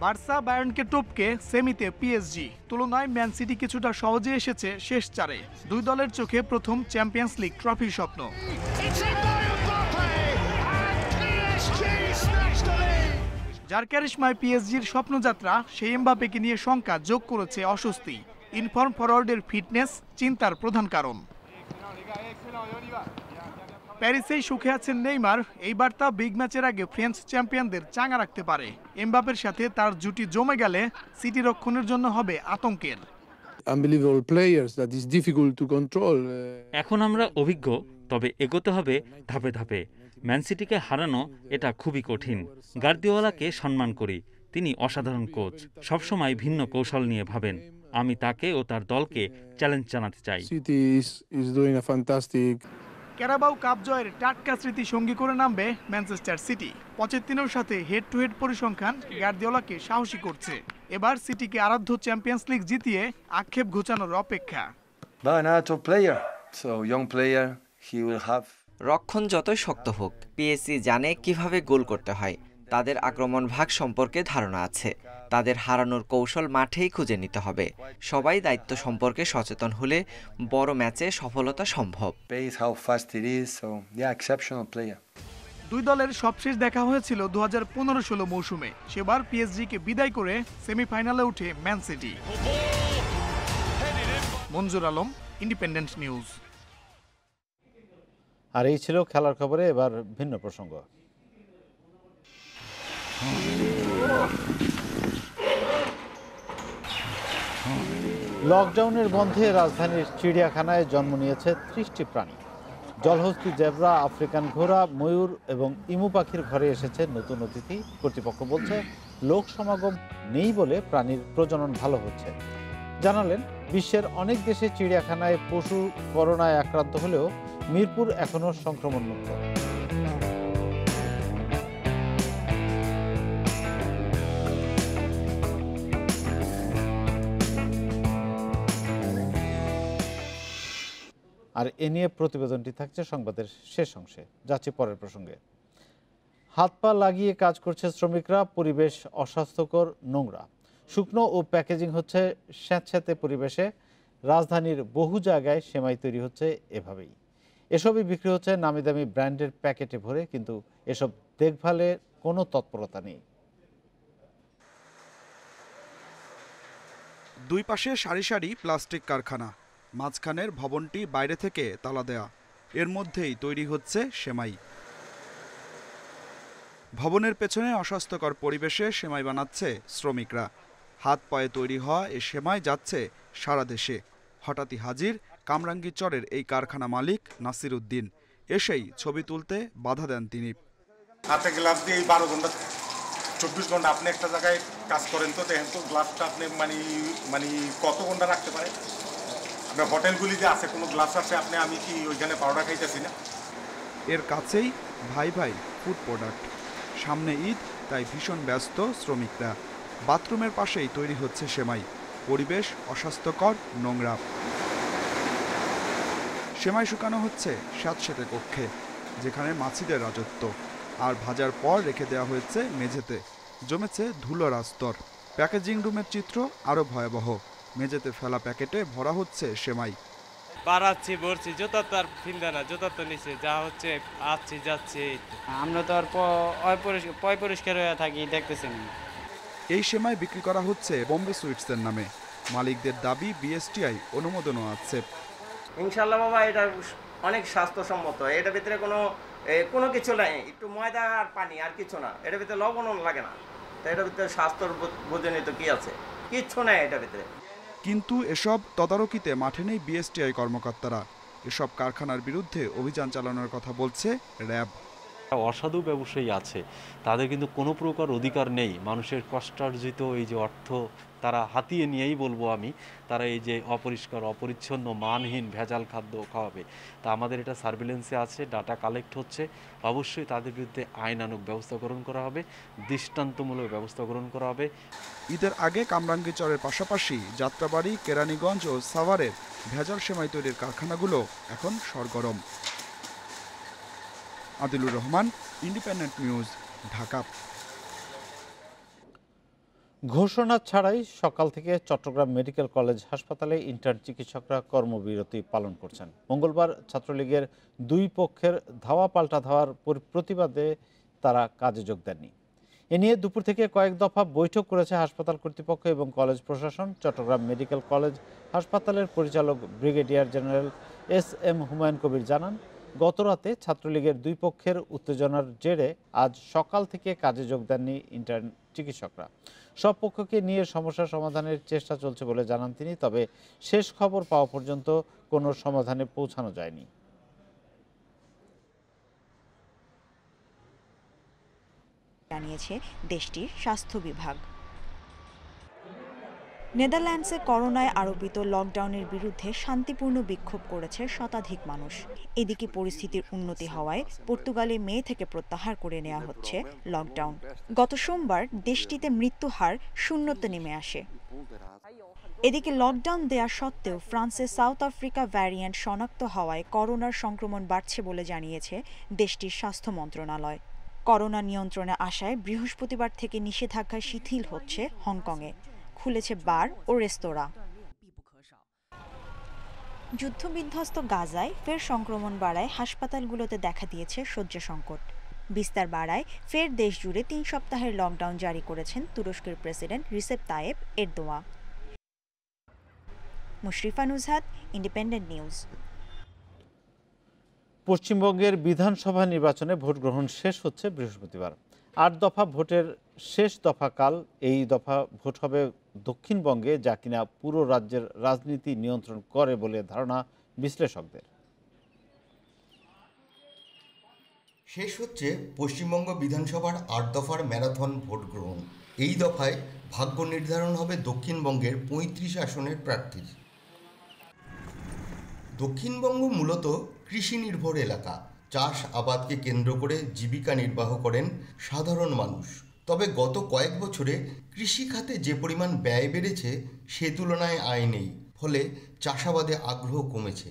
বার্সা বায়ার্নকে টপকে সেমিতে পিএসজি। তুলনায় ম্যান সিটি কিছুটা সহজে এসেছে শেষ 4-এ। 2 দলের চোখে প্রথম চ্যাম্পিয়ন্স লিগ ট্রফির স্বপ্ন। যার ক্যারিশমায় পিএসজির স্বপ্নযাত্রা, সেই এমবাপেকে নিয়ে শঙ্কা যোগ করেছে অস্বস্তি। ইনফর্ম ফরওয়ার্ডের ফিটনেস চিন্তার প্রধান কারণ। প্যারিসেই সুখে আছেন নেইমার, এই বার্তা বিগ ম্যাচের আগে ফ্রেঞ্চ চ্যাম্পিয়নদের চাঙা রাখতে পারে। এমবাপের সাথে তার জুটি জমে গেলে সিটি রক্ষণের জন্য হবে আতঙ্কের। এখন আমরা অভিজ্ঞ, তবে এগোতে হবে ধাপে ধাপে। ম্যান সিটিকে হারানো এটা খুবই কঠিন। গার্দিওলাকে সম্মান করি, তিনি অসাধারণ কোচ, সবসময় ভিন্ন কৌশল নিয়ে ভাবেন। আমি তাকে ও তার দলকে চ্যালেঞ্জ জানাতে চাই। ক্যারাবাও কাপ জয়ের টাটকা স্মৃতি সঙ্গী করে নামবে ম্যানচেস্টার সিটি। পচেত্তিনোর সাথে হেড টু হেড পরিসংখ্যান গার্দিওলাকে সাহসী করছে। এবার সিটিকে আরাধ্য চ্যাম্পিয়ন্স লিগ জিতিয়ে আক্ষেপ ঘোচানোর অপেক্ষা। রক্ষণ যতই শক্ত হোক, পিএসজি জানে কিভাবে গোল করতে হয়। তাদের আক্রমণ ভাগ সম্পর্কে ধারণা আছে। তাদের হারানোর কৌশল মাঠেই খুঁজে নিতে হবে। সবাই দায়িত্ব সম্পর্কে সচেতন হলে বড় ম্যাচে সফলতা সম্ভব। দুই দলের সবশেষ দেখা হয়েছিল 2015-16 মৌসুমে। সেবার পিএসজিকে বিদায় করে সেমিফাইনালে উঠে ম্যান সিটি। মঞ্জুর আলম, ইন্ডিপেন্ডেন্ট নিউজ। আর এই ছিল খেলার খবরে। এবার ভিন্ন প্রসঙ্গ। লকডাউনের মধ্যে রাজধানীর চিড়িয়াখানায় জন্ম নিয়েছে 30টি প্রাণী। জলহস্তী জেব্রা, আফ্রিকান ঘোড়া, ময়ূর এবং ইমু পাখির ঘরে এসেছে নতুন অতিথি। কর্তৃপক্ষ বলছে লোক সমাগম নেই বলে প্রাণীর প্রজনন ভালো হচ্ছে। জানালেন বিশ্বের অনেক দেশে চিড়িয়াখানায় পশু করোনায় আক্রান্ত হলেও মিরপুর এখনো সংক্রমণ মুক্ত। আর এ নিয়ে প্রতিবেদনটি থাকছে সংবাদের শেষ অংশে। যাচ্ছি পরের প্রসঙ্গে। হাত পা লাগিয়ে কাজ করছে শ্রমিকরা, পরিবেশ অস্বাস্থ্যকর, নোংরা। শুকনো ও প্যাকেজিং হচ্ছে স্যাঁতস্যাঁতে পরিবেশে। রাজধানীর বহু জায়গায় সেমাই তৈরি হচ্ছে এভাবেই। এসবই বিক্রি হচ্ছে নামি দামি ব্র্যান্ডের প্যাকেটে ভরে, কিন্তু এসব দেখভালের কোনো তৎপরতা নেই। দুই পাশে সারি সারি প্লাস্টিক কারখানা, মাঝখানের ভবনটি বাইরে থেকে তালা দেয়া, এর মধ্যেই তৈরি হচ্ছে সেমাই। ভবনের পেছনে অস্বাস্থ্যকর পরিবেশে সেমাই বানাচ্ছে শ্রমিকরা। হাত পায়ে তৈরি হওয়া এ সেমাই যাচ্ছে সারা দেশে। হঠাৎই হাজির কামরাঙ্গীরচরের এই কারখানা মালিক নাসির উদ্দিন। এসেই ছবি তুলতে বাধা দেন তিনি। হাতে গ্লাভস দিয়ে 12 ঘন্টা 24 ঘন্টা আপনি একটা জায়গায় কাজ করেন, তো দেখেন তো গ্লাভসটা আপনি মানে কত ঘন্টা রাখতে পারে? আপনার হোটেলগুলিতে আছে কোনো গ্লাভস আছে, আমি কি ওইখানে পাউডার খাইতেছি না? এর কাছেই ভাই ভাই ফুড প্রোডাক্ট। সামনে ঈদ, তাই ভীষণ ব্যস্ত শ্রমিকরা। বাথরুমের পাশেই তৈরি হচ্ছে সেমাই। পরিবেশ অস্বাস্থ্যকর, নোংরা। সেমাই শুকানো হচ্ছে স্যাঁতস্যাঁতে কক্ষে, যেখানে মাছিদের রাজত্ব। আর ভাজার পর রেখে দেওয়া হয়েছে মেঝেতে। জমেছে ধুলোর আস্তর। প্যাকেজিং রুমের চিত্র আরও ভয়াবহ। মেঝেতে ফেলা প্যাকেটে ভরা হচ্ছে সেমাই। বাড়াচ্ছি ভরছি, জুতা তো আর ফিলদে না, জুতা তো নিচে যা হচ্ছে আসছি যাচ্ছি। আমরা তো আর পয় পরিষ্কার হয়ে থাকি, দেখতেছেন। এই সেমাই বিক্রি করা হচ্ছে বোম্বে সুইটসের নামে। মালিকদের দাবি বিএসটিআই অনুমোদনও আছে। ইনশাল্লাহ বাবা, এটা অনেক স্বাস্থ্যসম্মত। এটার ভিতরে কোনো কিছু নাই, একটু ময়দা আর পানি, আর কিছু না। এটার ভিতরে লবণও লাগে না। তো এটার ভিতরে স্বাস্থ্যর বোঝেনি তো কি আছে, কিচ্ছু নাই এটার ভিতরে। কিন্তু এসব তদারকিতে মাঠে নেই বিএসটিআই কর্মকর্তারা। এসব কারখানার বিরুদ্ধে অভিযান চালানোর কথা বলছে র্যাব। অসাধু ব্যবসায়ী আছে, তাদের কিন্তু কোনো প্রকার অধিকার নেই মানুষের কষ্টার্জিত এই যে অর্থ তারা হাতিয়ে নিয়েই বলবো আমি, তারা এই যে অপরিষ্কার, অপরিচ্ছন্ন, মানহীন ভেজাল খাদ্য খাওয়াবে। তা আমাদের এটা সার্ভিলেন্সে আছে, ডাটা কালেক্ট হচ্ছে। অবশ্যই তাদের বিরুদ্ধে আইনানুগ ব্যবস্থা গ্রহণ করা হবে, দৃষ্টান্তমূলক ব্যবস্থা গ্রহণ করা হবে। ঈদের আগে কামরাঙ্গীরচরের পাশাপাশি যাত্রাবাড়ি, কেরানীগঞ্জ ও সাভারের ভেজাল সেমাই তৈরির কারখানাগুলো এখন সরগরম। Adilur Rahman, Independent News, Dhaka. ঘোষণা ছাড়াই সকাল থেকে চট্টগ্রাম মেডিকেল কলেজ হাসপাতালে ইন্টার্ন চিকিৎসকরা কর্মবিরতি পালন করছেন। মঙ্গলবার ছাত্রলীগের দুই পক্ষের ধাওয়া পাল্টা ধাওয়ার প্রতিবাদে তারা কাজে যোগ দেননি। এ নিয়ে দুপুর থেকে কয়েক দফা বৈঠক করেছে হাসপাতাল কর্তৃপক্ষ এবং কলেজ প্রশাসন। চট্টগ্রাম মেডিকেল কলেজ হাসপাতালের পরিচালক brigadier general SM Humayun Kabir জানান, গতরাতে ছাত্রলীগের দুই পক্ষের উত্তেজনার জেরে আজ সকাল থেকে কাজে যোগ দেননি ইন্টার্ন চিকিৎসকরা। সব পক্ষকে নিয়ে সমস্যা সমাধানের চেষ্টা চলছে বলে জানান তিনি। তবে শেষ খবর পাওয়া পর্যন্ত কোনো সমাধানে পৌঁছানো যায়নি। জানিয়েছে দেশটির স্বাস্থ্য বিভাগ। নেদারল্যান্ডসে করোনায় আরোপিত লকডাউনের বিরুদ্ধে শান্তিপূর্ণ বিক্ষোভ করেছে শতাধিক মানুষ। এদিকে পরিস্থিতির উন্নতি হওয়ায় পর্তুগালে মে থেকে প্রত্যাহার করে নেওয়া হচ্ছে লকডাউন। গত সোমবার দেশটিতে মৃত্যুহার শূন্যতে নেমে আসে। এদিকে লকডাউন দেয়া সত্ত্বেও ফ্রান্সে সাউথ আফ্রিকা ভ্যারিয়েন্ট শনাক্ত হওয়ায় করোনার সংক্রমণ বাড়ছে বলে জানিয়েছে দেশটির স্বাস্থ্য মন্ত্রণালয়। করোনা নিয়ন্ত্রণে আসায় বৃহস্পতিবার থেকে নিষেধাজ্ঞা শিথিল হচ্ছে হংকংয়ে। খুলেছে বার ও রেস্তোরাঁ। যুদ্ধবিধ্বস্ত গাজায় ফের সংক্রমণ বাড়ায় হাসপাতালগুলোতে দেখা দিয়েছে শয্যা সংকট। বিস্তার বাড়ায় ফের দেশ জুড়ে 3 সপ্তাহের লকডাউন জারি করেছেন তুরস্কের president Recep Tayyip Erdogan. Mushrifa Nuzhat, independent news. পশ্চিমবঙ্গের বিধানসভা নির্বাচনে ভোট গ্রহণ শেষ হচ্ছে বৃহস্পতিবার। 8 দফা ভোটের শেষ দফা কাল। এই দফা ভোট হবে দক্ষিণবঙ্গে, যা কিনা পুরো রাজ্যের রাজনীতি নিয়ন্ত্রণ করে বলে ধারণা বিশ্লেষকদের। শেষ হচ্ছে পশ্চিমবঙ্গ বিধানসভার 8 দফার ম্যারাথন ভোট গ্রহণ। এই দফায় ভাগ্য নির্ধারণ হবে দক্ষিণবঙ্গের 35 আসনের প্রার্থীর। দক্ষিণবঙ্গ মূলত কৃষি নির্ভর এলাকা। চাষ আবাদকে কেন্দ্র করে জীবিকা নির্বাহ করেন সাধারণ মানুষ। তবে গত কয়েক বছরে কৃষি খাতে যে পরিমাণ ব্যয় বেড়েছে সে তুলনায় আয় নেই, ফলে চাষাবাদে আগ্রহ কমেছে।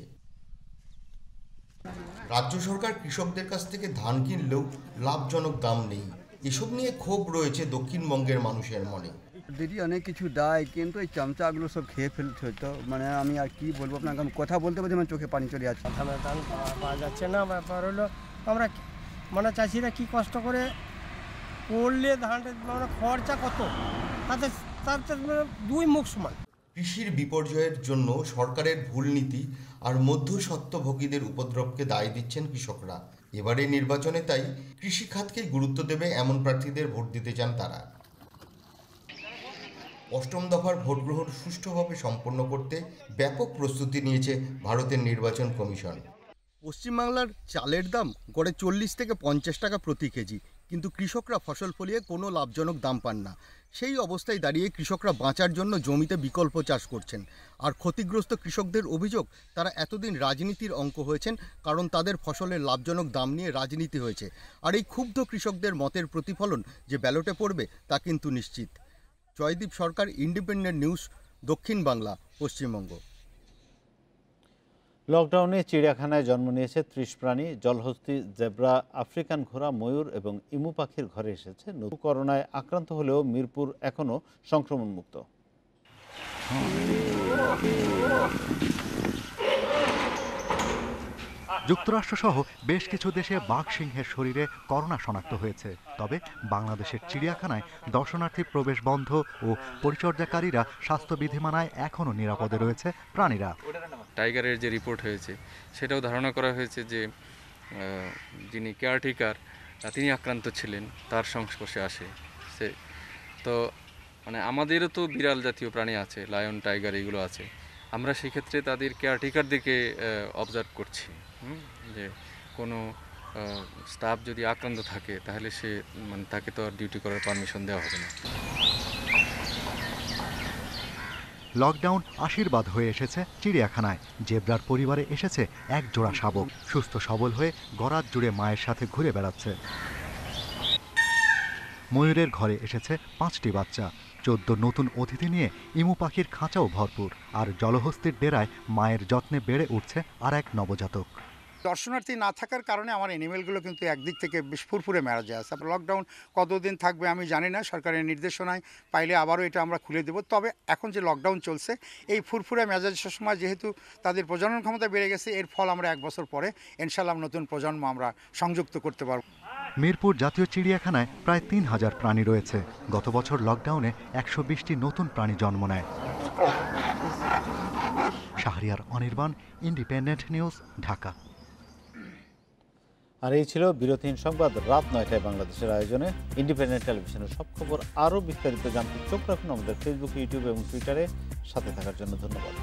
রাজ্য সরকার কৃষকদের কাছ থেকে ধান কিনলেও লাভজনক দাম নেই। এসব নিয়ে ক্ষোভ রয়েছে দক্ষিণবঙ্গের মানুষের মনে। দিদি অনেক কিছু দেয়, কিন্তু এই চামচাগুলো সব খেয়ে ফেলতে হতো। মানে আমি আর কি বলবো আপনাকে, আমি কথা বলতে বলতে আমার চোখে পানি চলে যাচ্ছে। ধান পাওয়া যাচ্ছে না। ব্যাপার হলো আমরা মানে চাষিরা কি কষ্ট করে করলে ধানটা মানে খরচা কত, তাতে 2 মুখ সমান। কৃষির বিপর্যয়ের জন্য সরকারের ভুল নীতি আর মধ্যস্বত্বভোগীদের উপদ্রবকে দায় দিচ্ছেন কৃষকরা। এবারে নির্বাচনে তাই কৃষি খাতকে গুরুত্ব দেবে এমন প্রার্থীদের ভোট দিতে চান তারা। 8ম দফার ভোট গ্রহণ সুষ্ঠুভাবে সম্পন্ন করতে ব্যাপক প্রস্তুতি নিয়েছে ভারতের নির্বাচন কমিশন। পশ্চিমবাংলার চালের দাম গড়ে 40 থেকে 50 টাকা প্রতি কেজি, কিন্তু কৃষকরা ফসল ফলিয়ে কোনো লাভজনক দাম পান না। সেই অবস্থায় দাঁড়িয়ে কৃষকরা বাঁচার জন্য জমিতে বিকল্প চাষ করছেন। আর ক্ষতিগ্রস্ত কৃষকদের অভিযোগ, তারা এতদিন রাজনীতির অঙ্ক হয়েছেন, কারণ তাদের ফসলের লাভজনক দাম নিয়ে রাজনীতি হয়েছে। আর এই ক্ষুব্ধ কৃষকদের মতের প্রতিফলন যে ব্যালটে পড়বে তা কিন্তু নিশ্চিত। জয়দীপ সরকার, ইন্ডিপেন্ডেন্ট নিউজ, দক্ষিণ বাংলা, পশ্চিমবঙ্গ। লকডাউনে চিড়িয়াখানায় জন্ম নিয়েছে 30 প্রাণী। জলহস্তী, জেব্রা, আফ্রিকান ঘোড়া, ময়ূর এবং ইমু পাখির ঘরে এসেছে। নতুন করোনায় আক্রান্ত হলেও মিরপুর এখনও সংক্রমণ মুক্ত। যুক্তরাষ্ট্রসহ বেশ কিছু দেশে বাঘ সিংহের শরীরে করোনা শনাক্ত হয়েছে। তবে বাংলাদেশের চিড়িয়াখানায় দর্শনার্থী প্রবেশ বন্ধ ও পরিচর্যাকারীরা স্বাস্থ্যবিধি মানায় এখনও নিরাপদে রয়েছে প্রাণীরা। টাইগারের যে রিপোর্ট হয়েছে সেটাও ধারণা করা হয়েছে যে যিনি কেয়ারটেকার তিনি আক্রান্ত ছিলেন, তার সংস্পর্শে আসে সে। তো মানে আমাদেরও তো বিড়াল জাতীয় প্রাণী আছে, লায়ন, টাইগার এগুলো আছে। আমরা সেক্ষেত্রে তাদের কেয়ারটেকারদেরকে অবজার্ভ করছি যে কোনো স্টাফ যদি আক্রান্ত থাকে তাহলে সে মানে তাকে তো আর ডিউটি করার পারমিশন দেওয়া হবে না। লকডাউন আশীর্বাদ হয়ে এসেছে চিড়িয়াখানায়। জেব্রার পরিবারে এসেছে এক জোড়া শাবক। সুস্থ সবল হয়ে গরাদ জুড়ে মায়ের সাথে ঘুরে বেড়াচ্ছে। ময়ূরের ঘরে এসেছে 5টি বাচ্চা। 14 নতুন অতিথি নিয়ে ইমু পাখির খাঁচাও ভরপুর। আর জলহস্তির ডেরায় মায়ের যত্নে বেড়ে উঠছে আর এক নবজাতক। দর্শনার্থী না থাকার কারণে আমার অ্যানিমেলগুলো কিন্তু একদিক থেকে বেশ ফুরফুরে মেরা যায় আছে। লকডাউন কতদিন থাকবে আমি জানি না, সরকারের নির্দেশনায় পাইলে আবারও এটা আমরা খুলে দেব। তবে এখন যে লকডাউন চলছে এই ফুরফুরে মেজাজের সময় যেহেতু তাদের প্রজনন ক্ষমতা বেড়ে গেছে, এর ফল আমরা 1 বছর পরে ইনশাআল্লাহ নতুন প্রজন্ম আমরা সংযুক্ত করতে পারব। মিরপুর জাতীয় চিড়িয়াখানায় প্রায় 3000 প্রাণী রয়েছে। গত বছর লকডাউনে 120টি নতুন প্রাণী জন্ম নেয়। Shahriar Anirban, Independent News, Dhaka. আর এই ছিল বিরতিহীন সংবাদ রাত 9টায় বাংলাদেশের আয়োজনে। ইন্ডিপেন্ডেন্ট টেলিভিশনের সব খবর আরও বিস্তারিত জানতে চোখ রাখুন আমাদের ফেসবুক, ইউটিউব এবং টুইটারে। সাথে থাকার জন্য ধন্যবাদ।